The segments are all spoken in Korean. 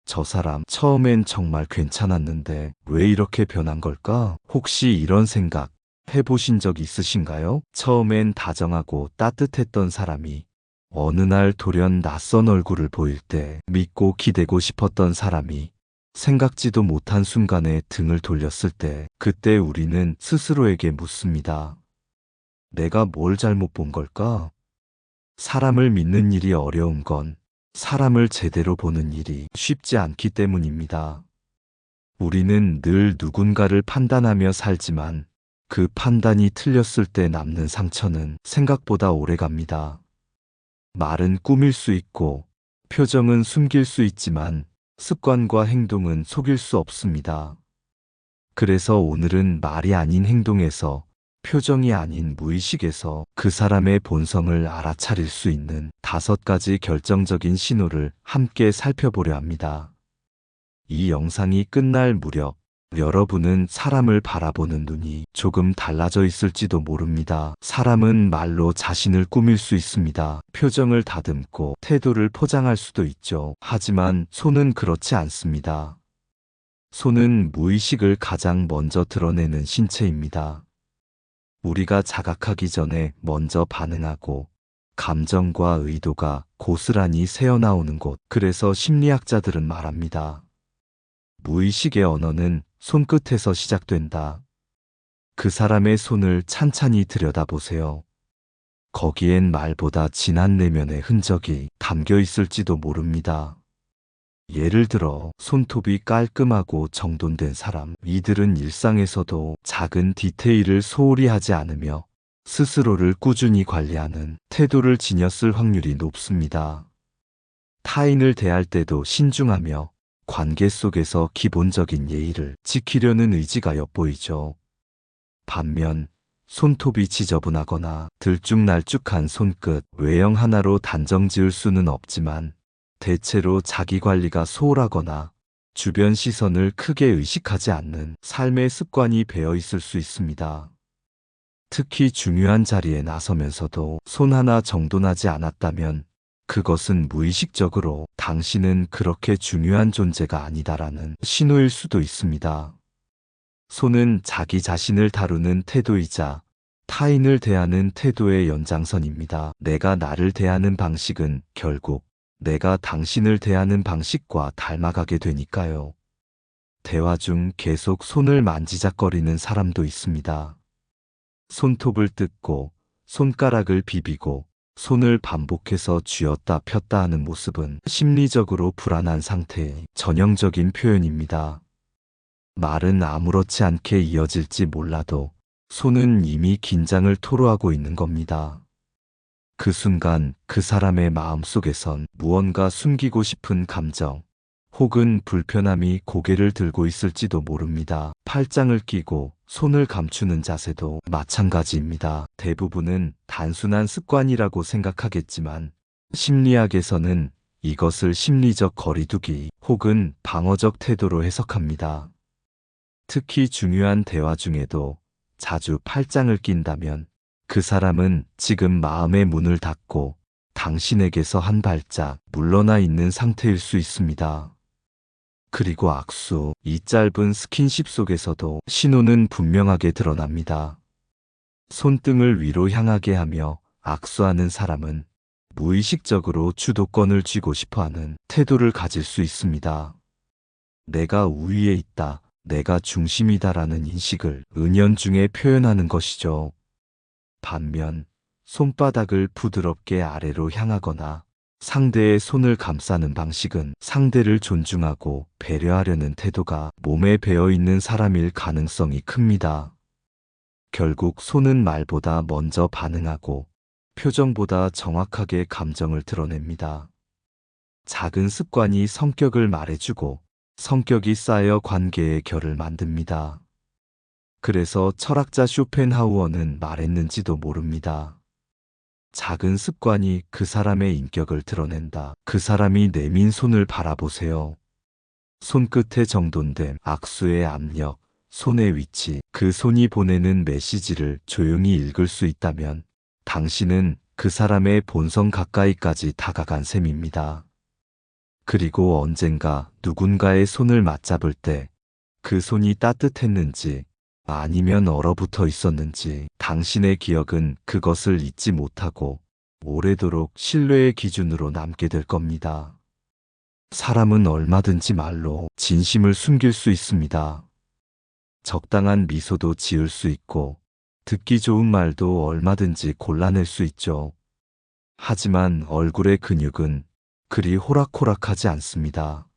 저 사람 처음엔 정말 괜찮았는데 왜 이렇게 변한 걸까? 혹시 이런 생각 해보신 적 있으신가요? 처음엔 다정하고 따뜻했던 사람이 어느 날 돌연 낯선 얼굴을 보일 때 믿고 기대고 싶었던 사람이 생각지도 못한 순간에 등을 돌렸을 때 그때 우리는 스스로에게 묻습니다. 내가 뭘 잘못 본 걸까? 사람을 믿는 일이 어려운 건 사람을 제대로 보는 일이 쉽지 않기 때문입니다. 우리는 늘 누군가를 판단하며 살지만 그 판단이 틀렸을 때 남는 상처는 생각보다 오래 갑니다. 말은 꾸밀 수 있고 표정은 숨길 수 있지만 습관과 행동은 속일 수 없습니다. 그래서 오늘은 말이 아닌 행동에서 표정이 아닌 무의식에서 그 사람의 본성을 알아차릴 수 있는 5가지 결정적인 신호를 함께 살펴보려 합니다. 이 영상이 끝날 무렵 여러분은 사람을 바라보는 눈이 조금 달라져 있을지도 모릅니다. 사람은 말로 자신을 꾸밀 수 있습니다. 표정을 다듬고 태도를 포장할 수도 있죠. 하지만 손은 그렇지 않습니다. 손은 무의식을 가장 먼저 드러내는 신체입니다. 우리가 자각하기 전에 먼저 반응하고 감정과 의도가 고스란히 새어나오는 곳. 그래서 심리학자들은 말합니다. 무의식의 언어는 손끝에서 시작된다. 그 사람의 손을 찬찬히 들여다보세요. 거기엔 말보다 진한 내면의 흔적이 담겨 있을지도 모릅니다. 예를 들어 손톱이 깔끔하고 정돈된 사람, 이들은 일상에서도 작은 디테일을 소홀히 하지 않으며 스스로를 꾸준히 관리하는 태도를 지녔을 확률이 높습니다. 타인을 대할 때도 신중하며 관계 속에서 기본적인 예의를 지키려는 의지가 엿보이죠. 반면 손톱이 지저분하거나 들쭉날쭉한 손끝, 외형 하나로 단정 지을 수는 없지만 대체로 자기 관리가 소홀하거나 주변 시선을 크게 의식하지 않는 삶의 습관이 배어 있을 수 있습니다. 특히 중요한 자리에 나서면서도 손 하나 정돈하지 않았다면 그것은 무의식적으로 당신은 그렇게 중요한 존재가 아니다라는 신호일 수도 있습니다. 손은 자기 자신을 다루는 태도이자 타인을 대하는 태도의 연장선입니다. 내가 나를 대하는 방식은 결국 내가 당신을 대하는 방식과 닮아가게 되니까요. 대화 중 계속 손을 만지작거리는 사람도 있습니다. 손톱을 뜯고 손가락을 비비고 손을 반복해서 쥐었다 폈다 하는 모습은 심리적으로 불안한 상태의 전형적인 표현입니다. 말은 아무렇지 않게 이어질지 몰라도 손은 이미 긴장을 토로하고 있는 겁니다. 그 순간 그 사람의 마음속에선 무언가 숨기고 싶은 감정 혹은 불편함이 고개를 들고 있을지도 모릅니다. 팔짱을 끼고 손을 감추는 자세도 마찬가지입니다. 대부분은 단순한 습관이라고 생각하겠지만 심리학에서는 이것을 심리적 거리두기 혹은 방어적 태도로 해석합니다. 특히 중요한 대화 중에도 자주 팔짱을 낀다면 그 사람은 지금 마음의 문을 닫고 당신에게서 한 발짝 물러나 있는 상태일 수 있습니다. 그리고 악수, 이 짧은 스킨십 속에서도 신호는 분명하게 드러납니다. 손등을 위로 향하게 하며 악수하는 사람은 무의식적으로 주도권을 쥐고 싶어하는 태도를 가질 수 있습니다. 내가 우위에 있다, 내가 중심이다라는 인식을 은연중에 표현하는 것이죠. 반면 손바닥을 부드럽게 아래로 향하거나 상대의 손을 감싸는 방식은 상대를 존중하고 배려하려는 태도가 몸에 배어 있는 사람일 가능성이 큽니다. 결국 손은 말보다 먼저 반응하고 표정보다 정확하게 감정을 드러냅니다. 작은 습관이 성격을 말해주고 성격이 쌓여 관계의 결을 만듭니다. 그래서 철학자 쇼펜하우어는 말했는지도 모릅니다. 작은 습관이 그 사람의 인격을 드러낸다. 그 사람이 내민 손을 바라보세요. 손끝에 정돈됨, 악수의 압력, 손의 위치, 그 손이 보내는 메시지를 조용히 읽을 수 있다면 당신은 그 사람의 본성 가까이까지 다가간 셈입니다. 그리고 언젠가 누군가의 손을 맞잡을 때 그 손이 따뜻했는지 아니면 얼어붙어 있었는지 당신의 기억은 그것을 잊지 못하고 오래도록 신뢰의 기준으로 남게 될 겁니다. 사람은 얼마든지 말로 진심을 숨길 수 있습니다. 적당한 미소도 지을 수 있고 듣기 좋은 말도 얼마든지 골라낼 수 있죠. 하지만 얼굴의 근육은 그리 호락호락하지 않습니다.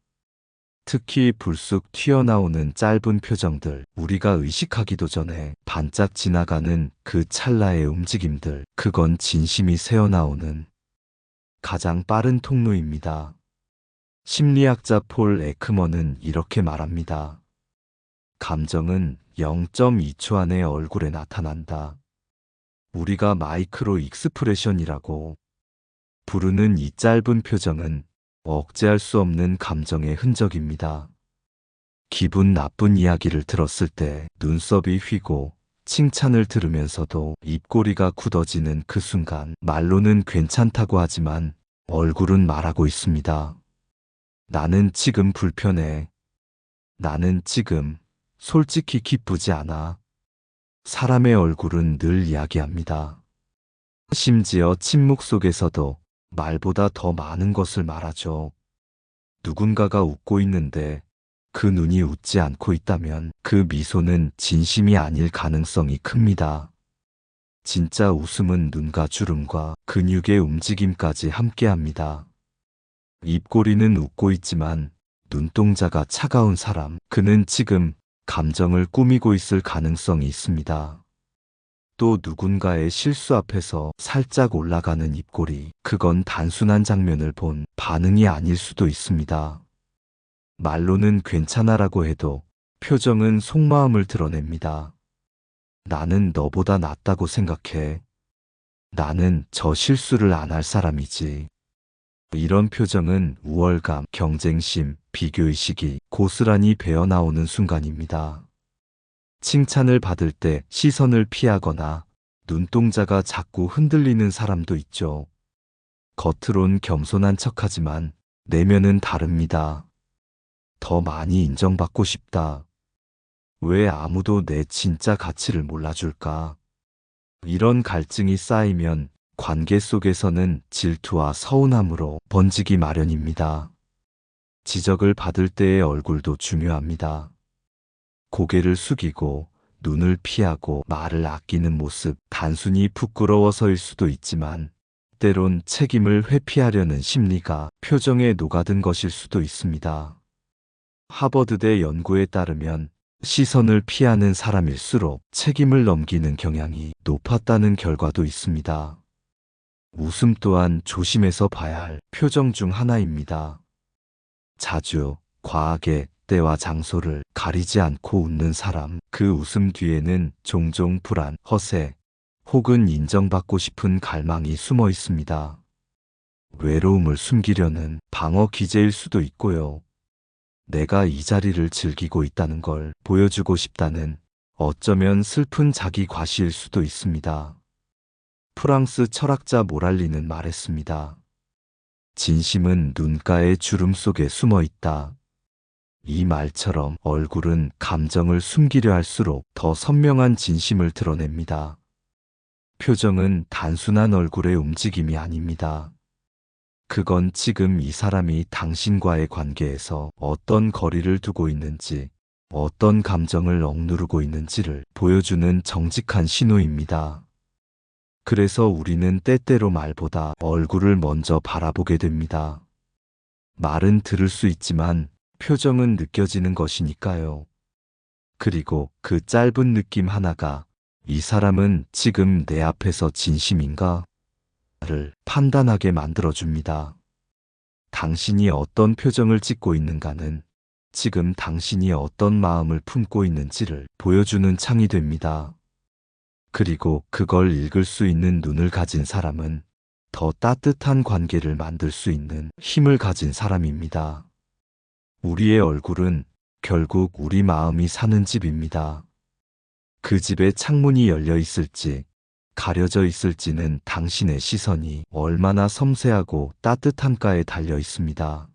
특히 불쑥 튀어나오는 짧은 표정들, 우리가 의식하기도 전에 반짝 지나가는 그 찰나의 움직임들, 그건 진심이 새어나오는 가장 빠른 통로입니다. 심리학자 폴 에크먼은 이렇게 말합니다. 감정은 0.2초 안에 얼굴에 나타난다. 우리가 마이크로 익스프레션이라고 부르는 이 짧은 표정은 억제할 수 없는 감정의 흔적입니다. 기분 나쁜 이야기를 들었을 때 눈썹이 휘고 칭찬을 들으면서도 입꼬리가 굳어지는 그 순간 말로는 괜찮다고 하지만 얼굴은 말하고 있습니다. 나는 지금 불편해. 나는 지금 솔직히 기쁘지 않아. 사람의 얼굴은 늘 이야기합니다. 심지어 침묵 속에서도 말보다 더 많은 것을 말하죠. 누군가가 웃고 있는데 그 눈이 웃지 않고 있다면 그 미소는 진심이 아닐 가능성이 큽니다. 진짜 웃음은 눈과 주름과 근육의 움직임까지 함께합니다. 입꼬리는 웃고 있지만 눈동자가 차가운 사람, 그는 지금 감정을 꾸미고 있을 가능성이 있습니다. 또 누군가의 실수 앞에서 살짝 올라가는 입꼬리, 그건 단순한 장면을 본 반응이 아닐 수도 있습니다. 말로는 괜찮아라고 해도 표정은 속마음을 드러냅니다. 나는 너보다 낫다고 생각해. 나는 저 실수를 안 할 사람이지. 이런 표정은 우월감, 경쟁심, 비교의식이 고스란히 배어나오는 순간입니다. 칭찬을 받을 때 시선을 피하거나 눈동자가 자꾸 흔들리는 사람도 있죠. 겉으론 겸손한 척하지만 내면은 다릅니다. 더 많이 인정받고 싶다. 왜 아무도 내 진짜 가치를 몰라줄까? 이런 갈증이 쌓이면 관계 속에서는 질투와 서운함으로 번지기 마련입니다. 지적을 받을 때의 얼굴도 중요합니다. 고개를 숙이고 눈을 피하고 말을 아끼는 모습, 단순히 부끄러워서일 수도 있지만 때론 책임을 회피하려는 심리가 표정에 녹아든 것일 수도 있습니다. 하버드대 연구에 따르면 시선을 피하는 사람일수록 책임을 넘기는 경향이 높았다는 결과도 있습니다. 웃음 또한 조심해서 봐야 할 표정 중 하나입니다. 자주, 과하게 때와 장소를 가리지 않고 웃는 사람, 그 웃음 뒤에는 종종 불안, 허세, 혹은 인정받고 싶은 갈망이 숨어 있습니다. 외로움을 숨기려는 방어 기제일 수도 있고요. 내가 이 자리를 즐기고 있다는 걸 보여주고 싶다는 어쩌면 슬픈 자기 과시일 수도 있습니다. 프랑스 철학자 모랄리는 말했습니다. 진심은 눈가의 주름 속에 숨어 있다. 이 말처럼 얼굴은 감정을 숨기려 할수록 더 선명한 진심을 드러냅니다. 표정은 단순한 얼굴의 움직임이 아닙니다. 그건 지금 이 사람이 당신과의 관계에서 어떤 거리를 두고 있는지, 어떤 감정을 억누르고 있는지를 보여주는 정직한 신호입니다. 그래서 우리는 때때로 말보다 얼굴을 먼저 바라보게 됩니다. 말은 들을 수 있지만 표정은 느껴지는 것이니까요. 그리고 그 짧은 느낌 하나가 이 사람은 지금 내 앞에서 진심인가? 를 판단하게 만들어줍니다. 당신이 어떤 표정을 짓고 있는가는 지금 당신이 어떤 마음을 품고 있는지를 보여주는 창이 됩니다. 그리고 그걸 읽을 수 있는 눈을 가진 사람은 더 따뜻한 관계를 만들 수 있는 힘을 가진 사람입니다. 우리의 얼굴은 결국 우리 마음이 사는 집입니다. 그 집에 창문이 열려 있을지 가려져 있을지는 당신의 시선이 얼마나 섬세하고 따뜻한가에 달려 있습니다.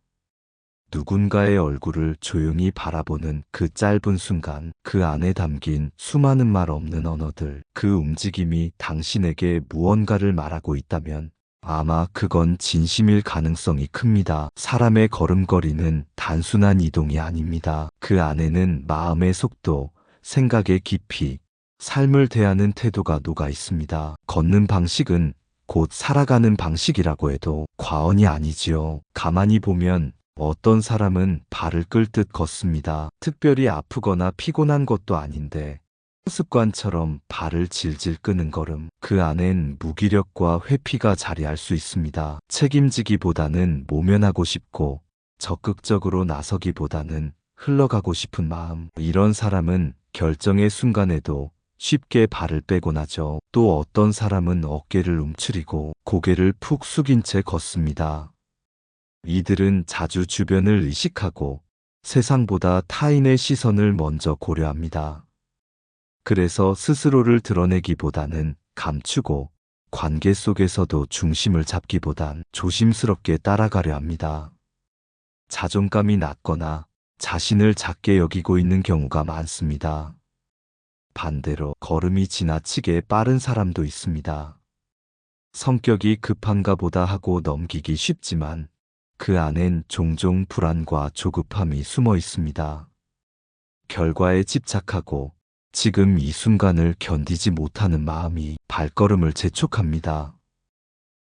누군가의 얼굴을 조용히 바라보는 그 짧은 순간, 그 안에 담긴 수많은 말 없는 언어들, 그 움직임이 당신에게 무언가를 말하고 있다면 아마 그건 진심일 가능성이 큽니다. 사람의 걸음걸이는 단순한 이동이 아닙니다. 그 안에는 마음의 속도, 생각의 깊이, 삶을 대하는 태도가 녹아 있습니다. 걷는 방식은 곧 살아가는 방식이라고 해도 과언이 아니지요. 가만히 보면 어떤 사람은 발을 끌 듯 걷습니다. 특별히 아프거나 피곤한 것도 아닌데 습관처럼 발을 질질 끄는 걸음, 그 안엔 무기력과 회피가 자리할 수 있습니다. 책임지기보다는 모면하고 싶고 적극적으로 나서기보다는 흘러가고 싶은 마음. 이런 사람은 결정의 순간에도 쉽게 발을 빼곤 하죠. 또 어떤 사람은 어깨를 움츠리고 고개를 푹 숙인 채 걷습니다. 이들은 자주 주변을 의식하고 세상보다 타인의 시선을 먼저 고려합니다. 그래서 스스로를 드러내기보다는 감추고 관계 속에서도 중심을 잡기보단 조심스럽게 따라가려 합니다. 자존감이 낮거나 자신을 작게 여기고 있는 경우가 많습니다. 반대로 걸음이 지나치게 빠른 사람도 있습니다. 성격이 급한가 보다 하고 넘기기 쉽지만 그 안엔 종종 불안과 조급함이 숨어 있습니다. 결과에 집착하고 지금 이 순간을 견디지 못하는 마음이 발걸음을 재촉합니다.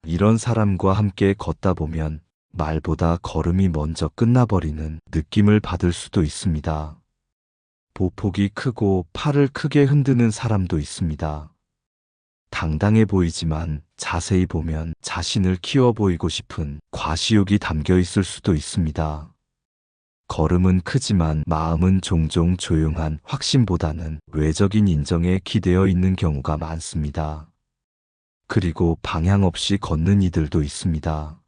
이런 사람과 함께 걷다 보면 말보다 걸음이 먼저 끝나버리는 느낌을 받을 수도 있습니다. 보폭이 크고 팔을 크게 흔드는 사람도 있습니다. 당당해 보이지만 자세히 보면 자신을 키워 보이고 싶은 과시욕이 담겨 있을 수도 있습니다. 걸음은 크지만 마음은 종종 조용한 확신보다는 외적인 인정에 기대어 있는 경우가 많습니다. 그리고 방향 없이 걷는 이들도 있습니다.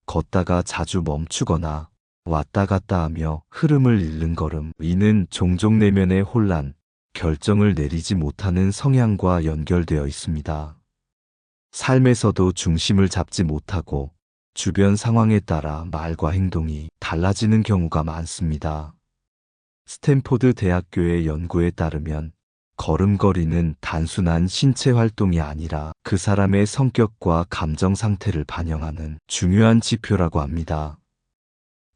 걷다가 자주 멈추거나 왔다 갔다 하며 흐름을 잃는 걸음. 이는 종종 내면의 혼란, 결정을 내리지 못하는 성향과 연결되어 있습니다. 삶에서도 중심을 잡지 못하고 주변 상황에 따라 말과 행동이 달라지는 경우가 많습니다. 스탠포드 대학교의 연구에 따르면 걸음걸이는 단순한 신체 활동이 아니라 그 사람의 성격과 감정 상태를 반영하는 중요한 지표라고 합니다.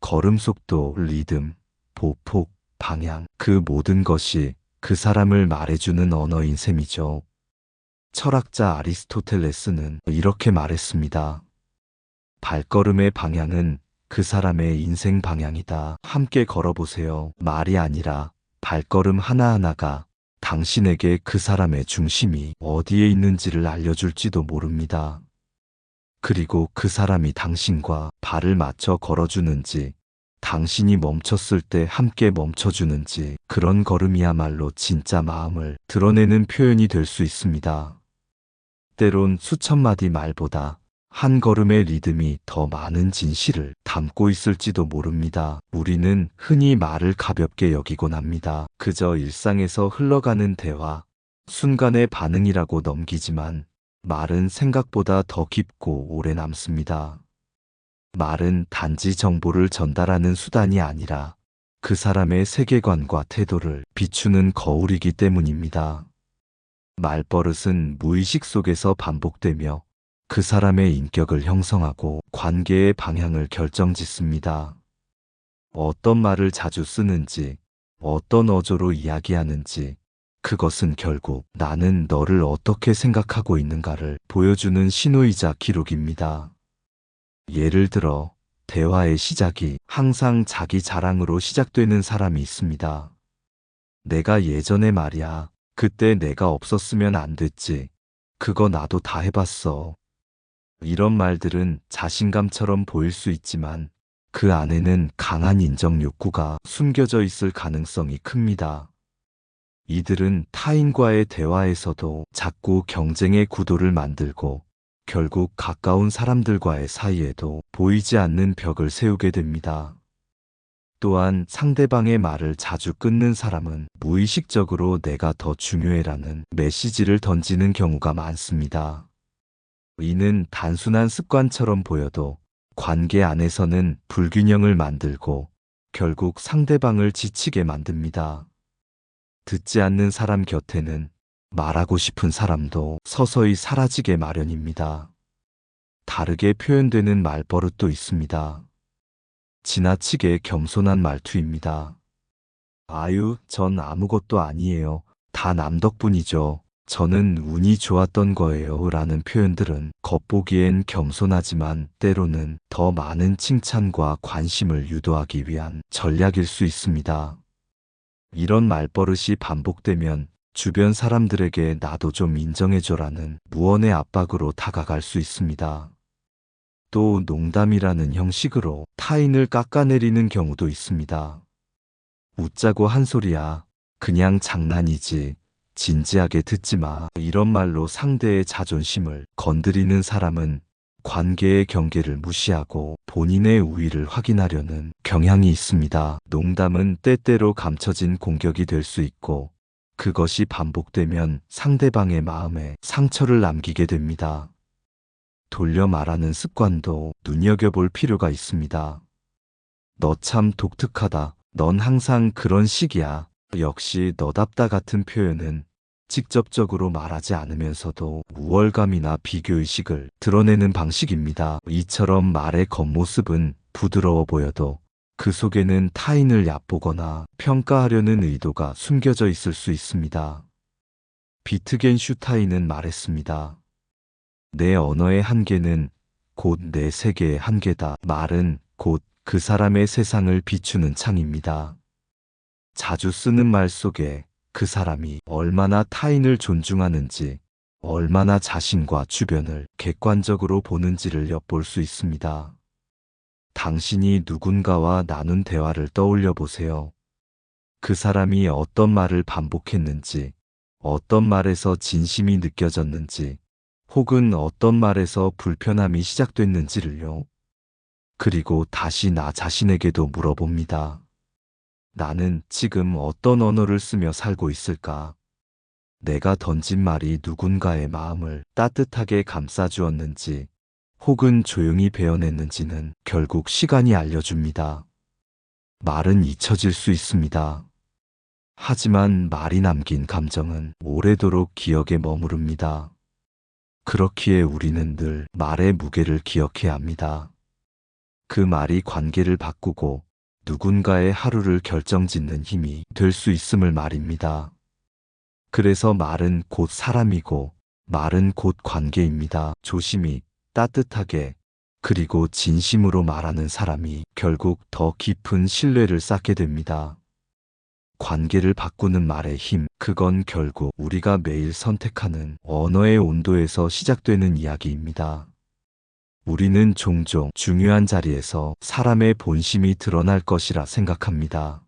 걸음 속도, 리듬, 보폭, 방향, 그 모든 것이 그 사람을 말해주는 언어인 셈이죠. 철학자 아리스토텔레스는 이렇게 말했습니다. 발걸음의 방향은 그 사람의 인생 방향이다. 함께 걸어보세요. 말이 아니라 발걸음 하나하나가 당신에게 그 사람의 중심이 어디에 있는지를 알려줄지도 모릅니다. 그리고 그 사람이 당신과 발을 맞춰 걸어주는지, 당신이 멈췄을 때 함께 멈춰주는지, 그런 걸음이야말로 진짜 마음을 드러내는 표현이 될 수 있습니다. 때론 수천 마디 말보다 한 걸음의 리듬이 더 많은 진실을 담고 있을지도 모릅니다. 우리는 흔히 말을 가볍게 여기곤 합니다. 그저 일상에서 흘러가는 대화, 순간의 반응이라고 넘기지만 말은 생각보다 더 깊고 오래 남습니다. 말은 단지 정보를 전달하는 수단이 아니라 그 사람의 세계관과 태도를 비추는 거울이기 때문입니다. 말버릇은 무의식 속에서 반복되며 그 사람의 인격을 형성하고 관계의 방향을 결정짓습니다. 어떤 말을 자주 쓰는지, 어떤 어조로 이야기하는지, 그것은 결국 나는 너를 어떻게 생각하고 있는가를 보여주는 신호이자 기록입니다. 예를 들어, 대화의 시작이 항상 자기 자랑으로 시작되는 사람이 있습니다. 내가 예전에 말이야, 그때 내가 없었으면 안 됐지. 그거 나도 다 해봤어. 이런 말들은 자신감처럼 보일 수 있지만 그 안에는 강한 인정 욕구가 숨겨져 있을 가능성이 큽니다. 이들은 타인과의 대화에서도 자꾸 경쟁의 구도를 만들고 결국 가까운 사람들과의 사이에도 보이지 않는 벽을 세우게 됩니다. 또한 상대방의 말을 자주 끊는 사람은 무의식적으로 내가 더 중요해라는 메시지를 던지는 경우가 많습니다. 이는 단순한 습관처럼 보여도 관계 안에서는 불균형을 만들고 결국 상대방을 지치게 만듭니다. 듣지 않는 사람 곁에는 말하고 싶은 사람도 서서히 사라지게 마련입니다. 다르게 표현되는 말버릇도 있습니다. 지나치게 겸손한 말투입니다. 아유, 전 아무것도 아니에요. 다 남 덕분이죠. 저는 운이 좋았던 거예요. 라는 표현들은 겉보기엔 겸손하지만 때로는 더 많은 칭찬과 관심을 유도하기 위한 전략일 수 있습니다. 이런 말버릇이 반복되면 주변 사람들에게 나도 좀 인정해줘라는 무언의 압박으로 다가갈 수 있습니다. 또 농담이라는 형식으로 타인을 깎아내리는 경우도 있습니다. 웃자고 한 소리야. 그냥 장난이지. 진지하게 듣지 마. 이런 말로 상대의 자존심을 건드리는 사람은 관계의 경계를 무시하고 본인의 우위를 확인하려는 경향이 있습니다. 농담은 때때로 감춰진 공격이 될 수 있고 그것이 반복되면 상대방의 마음에 상처를 남기게 됩니다. 돌려 말하는 습관도 눈여겨볼 필요가 있습니다. 너 참 독특하다. 넌 항상 그런 식이야. 역시 너답다 같은 표현은 직접적으로 말하지 않으면서도 우월감이나 비교의식을 드러내는 방식입니다. 이처럼 말의 겉모습은 부드러워 보여도 그 속에는 타인을 얕보거나 평가하려는 의도가 숨겨져 있을 수 있습니다. 비트겐슈타인은 말했습니다. 내 언어의 한계는 곧 내 세계의 한계다. 말은 곧 그 사람의 세상을 비추는 창입니다. 자주 쓰는 말 속에 그 사람이 얼마나 타인을 존중하는지, 얼마나 자신과 주변을 객관적으로 보는지를 엿볼 수 있습니다. 당신이 누군가와 나눈 대화를 떠올려 보세요. 그 사람이 어떤 말을 반복했는지, 어떤 말에서 진심이 느껴졌는지, 혹은 어떤 말에서 불편함이 시작됐는지를요. 그리고 다시 나 자신에게도 물어봅니다. 나는 지금 어떤 언어를 쓰며 살고 있을까? 내가 던진 말이 누군가의 마음을 따뜻하게 감싸주었는지, 혹은 조용히 베어냈는지는 결국 시간이 알려줍니다. 말은 잊혀질 수 있습니다. 하지만 말이 남긴 감정은 오래도록 기억에 머무릅니다. 그렇기에 우리는 늘 말의 무게를 기억해야 합니다. 그 말이 관계를 바꾸고 누군가의 하루를 결정짓는 힘이 될 수 있음을 말입니다. 그래서 말은 곧 사람이고 말은 곧 관계입니다. 조심히, 따뜻하게, 그리고 진심으로 말하는 사람이 결국 더 깊은 신뢰를 쌓게 됩니다. 관계를 바꾸는 말의 힘, 그건 결국 우리가 매일 선택하는 언어의 온도에서 시작되는 이야기입니다. 우리는 종종 중요한 자리에서 사람의 본심이 드러날 것이라 생각합니다.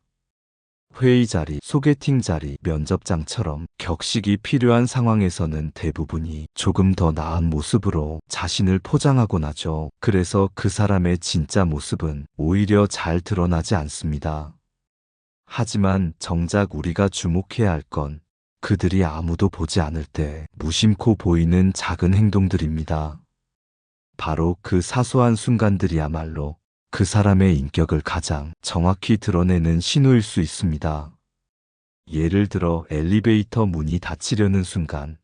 회의 자리, 소개팅 자리, 면접장처럼 격식이 필요한 상황에서는 대부분이 조금 더 나은 모습으로 자신을 포장하곤 하죠. 그래서 그 사람의 진짜 모습은 오히려 잘 드러나지 않습니다. 하지만 정작 우리가 주목해야 할 건 그들이 아무도 보지 않을 때 무심코 보이는 작은 행동들입니다. 바로 그 사소한 순간들이야말로 그 사람의 인격을 가장 정확히 드러내는 신호일 수 있습니다. 예를 들어 엘리베이터 문이 닫히려는 순간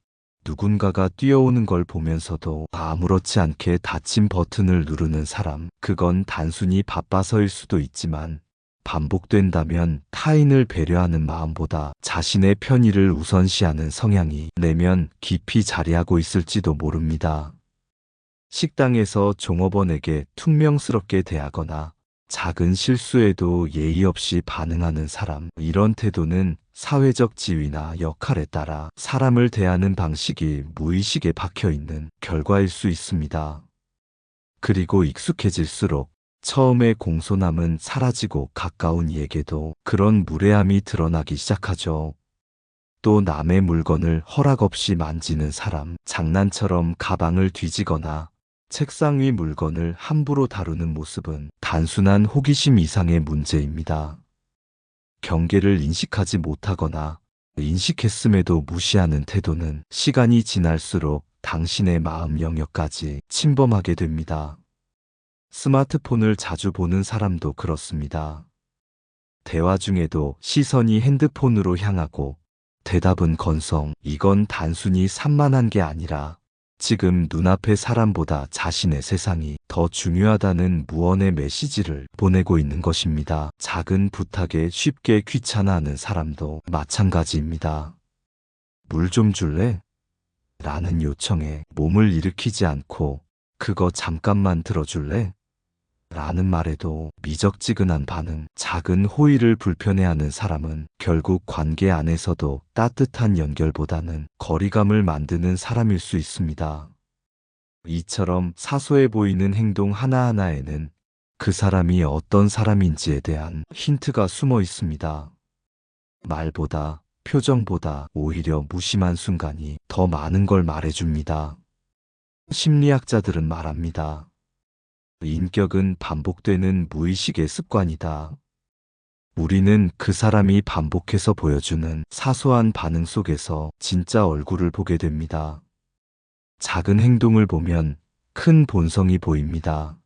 누군가가 뛰어오는 걸 보면서도 아무렇지 않게 닫힌 버튼을 누르는 사람, 그건 단순히 바빠서일 수도 있지만 반복된다면 타인을 배려하는 마음보다 자신의 편의를 우선시하는 성향이 내면 깊이 자리하고 있을지도 모릅니다. 식당에서 종업원에게 퉁명스럽게 대하거나 작은 실수에도 예의 없이 반응하는 사람, 이런 태도는 사회적 지위나 역할에 따라 사람을 대하는 방식이 무의식에 박혀있는 결과일 수 있습니다. 그리고 익숙해질수록 처음의 공손함은 사라지고 가까운 이에게도 그런 무례함이 드러나기 시작하죠. 또 남의 물건을 허락 없이 만지는 사람, 장난처럼 가방을 뒤지거나 책상 위 물건을 함부로 다루는 모습은 단순한 호기심 이상의 문제입니다. 경계를 인식하지 못하거나 인식했음에도 무시하는 태도는 시간이 지날수록 당신의 마음 영역까지 침범하게 됩니다. 스마트폰을 자주 보는 사람도 그렇습니다. 대화 중에도 시선이 핸드폰으로 향하고 대답은 건성, 이건 단순히 산만한 게 아니라 지금 눈앞의 사람보다 자신의 세상이 더 중요하다는 무언의 메시지를 보내고 있는 것입니다. 작은 부탁에 쉽게 귀찮아하는 사람도 마찬가지입니다. 물 좀 줄래? 라는 요청에 몸을 일으키지 않고 그거 잠깐만 들어줄래? 라는 말에도 미적지근한 반응, 작은 호의를 불편해하는 사람은 결국 관계 안에서도 따뜻한 연결보다는 거리감을 만드는 사람일 수 있습니다. 이처럼 사소해 보이는 행동 하나하나에는 그 사람이 어떤 사람인지에 대한 힌트가 숨어 있습니다. 말보다, 표정보다 오히려 무심한 순간이 더 많은 걸 말해줍니다. 심리학자들은 말합니다. 인격은 반복되는 무의식의 습관이다. 우리는 그 사람이 반복해서 보여주는 사소한 반응 속에서 진짜 얼굴을 보게 됩니다. 작은 행동을 보면 큰 본성이 보입니다.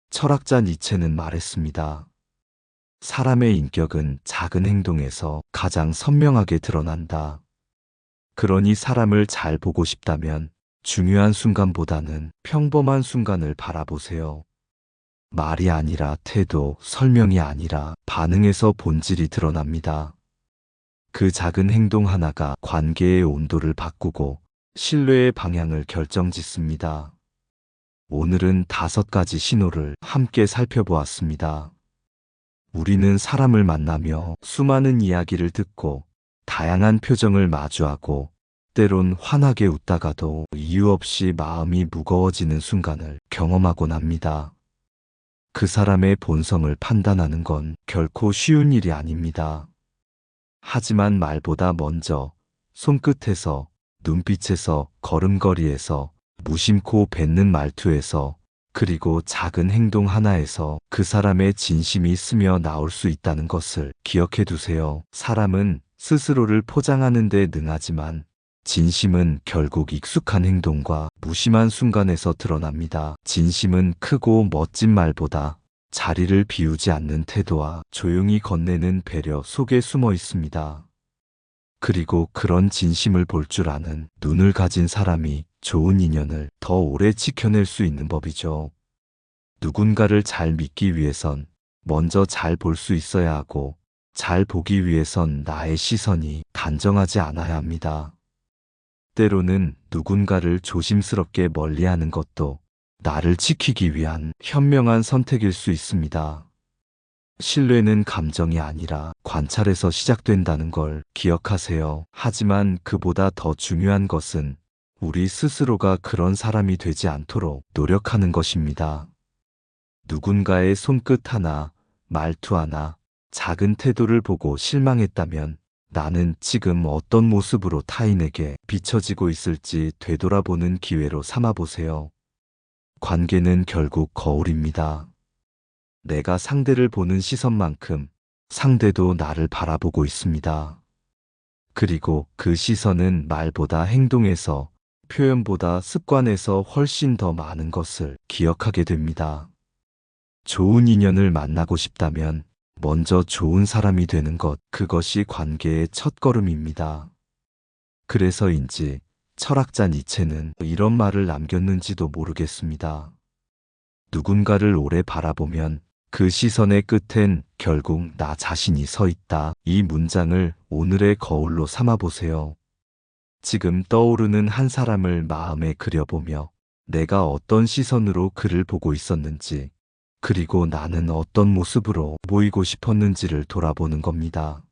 철학자 니체는 말했습니다. 사람의 인격은 작은 행동에서 가장 선명하게 드러난다. 그러니 사람을 잘 보고 싶다면 중요한 순간보다는 평범한 순간을 바라보세요. 말이 아니라 태도, 설명이 아니라 반응에서 본질이 드러납니다. 그 작은 행동 하나가 관계의 온도를 바꾸고 신뢰의 방향을 결정짓습니다. 오늘은 5가지 신호를 함께 살펴보았습니다. 우리는 사람을 만나며 수많은 이야기를 듣고 다양한 표정을 마주하고 때론 환하게 웃다가도 이유 없이 마음이 무거워지는 순간을 경험하곤 합니다. 그 사람의 본성을 판단하는 건 결코 쉬운 일이 아닙니다. 하지만 말보다 먼저 손끝에서, 눈빛에서, 걸음걸이에서, 무심코 뱉는 말투에서, 그리고 작은 행동 하나에서 그 사람의 진심이 스며 나올 수 있다는 것을 기억해 두세요. 사람은 스스로를 포장하는 데 능하지만 진심은 결국 익숙한 행동과 무심한 순간에서 드러납니다. 진심은 크고 멋진 말보다 자리를 비우지 않는 태도와 조용히 건네는 배려 속에 숨어 있습니다. 그리고 그런 진심을 볼 줄 아는 눈을 가진 사람이 좋은 인연을 더 오래 지켜낼 수 있는 법이죠. 누군가를 잘 믿기 위해선 먼저 잘 볼 수 있어야 하고, 잘 보기 위해선 나의 시선이 단정하지 않아야 합니다. 때로는 누군가를 조심스럽게 멀리하는 것도 나를 지키기 위한 현명한 선택일 수 있습니다. 신뢰는 감정이 아니라 관찰에서 시작된다는 걸 기억하세요. 하지만 그보다 더 중요한 것은 우리 스스로가 그런 사람이 되지 않도록 노력하는 것입니다. 누군가의 손끝 하나, 말투 하나, 작은 태도를 보고 실망했다면 나는 지금 어떤 모습으로 타인에게 비춰지고 있을지 되돌아보는 기회로 삼아보세요. 관계는 결국 거울입니다. 내가 상대를 보는 시선만큼 상대도 나를 바라보고 있습니다. 그리고 그 시선은 말보다 행동에서, 표현보다 습관에서 훨씬 더 많은 것을 기억하게 됩니다. 좋은 인연을 만나고 싶다면 먼저 좋은 사람이 되는 것, 그것이 관계의 첫걸음입니다. 그래서인지 철학자 니체는 이런 말을 남겼는지도 모르겠습니다. 누군가를 오래 바라보면 그 시선의 끝엔 결국 나 자신이 서 있다. 이 문장을 오늘의 거울로 삼아보세요. 지금 떠오르는 한 사람을 마음에 그려보며 내가 어떤 시선으로 그를 보고 있었는지, 그리고 나는 어떤 모습으로 보이고 싶었는지를 돌아보는 겁니다.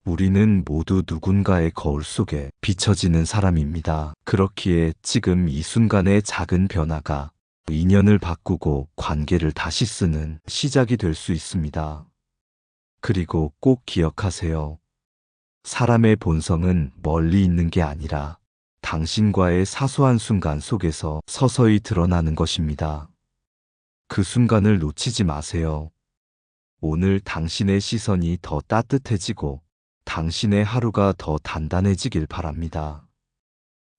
우리는 모두 누군가의 거울 속에 비춰지는 사람입니다. 그렇기에 지금 이 순간의 작은 변화가 인연을 바꾸고 관계를 다시 쓰는 시작이 될 수 있습니다. 그리고 꼭 기억하세요. 사람의 본성은 멀리 있는 게 아니라 당신과의 사소한 순간 속에서 서서히 드러나는 것입니다. 그 순간을 놓치지 마세요. 오늘 당신의 시선이 더 따뜻해지고 당신의 하루가 더 단단해지길 바랍니다.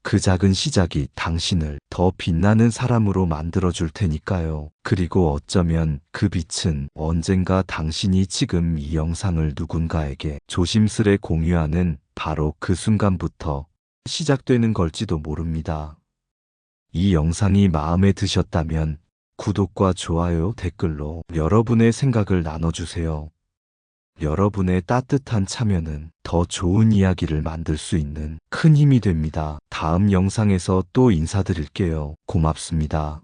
그 작은 시작이 당신을 더 빛나는 사람으로 만들어줄 테니까요. 그리고 어쩌면 그 빛은 언젠가 당신이 지금 이 영상을 누군가에게 조심스레 공유하는 바로 그 순간부터 시작되는 걸지도 모릅니다. 이 영상이 마음에 드셨다면 구독과 좋아요, 댓글로 여러분의 생각을 나눠주세요. 여러분의 따뜻한 참여는 더 좋은 이야기를 만들 수 있는 큰 힘이 됩니다. 다음 영상에서 또 인사드릴게요. 고맙습니다.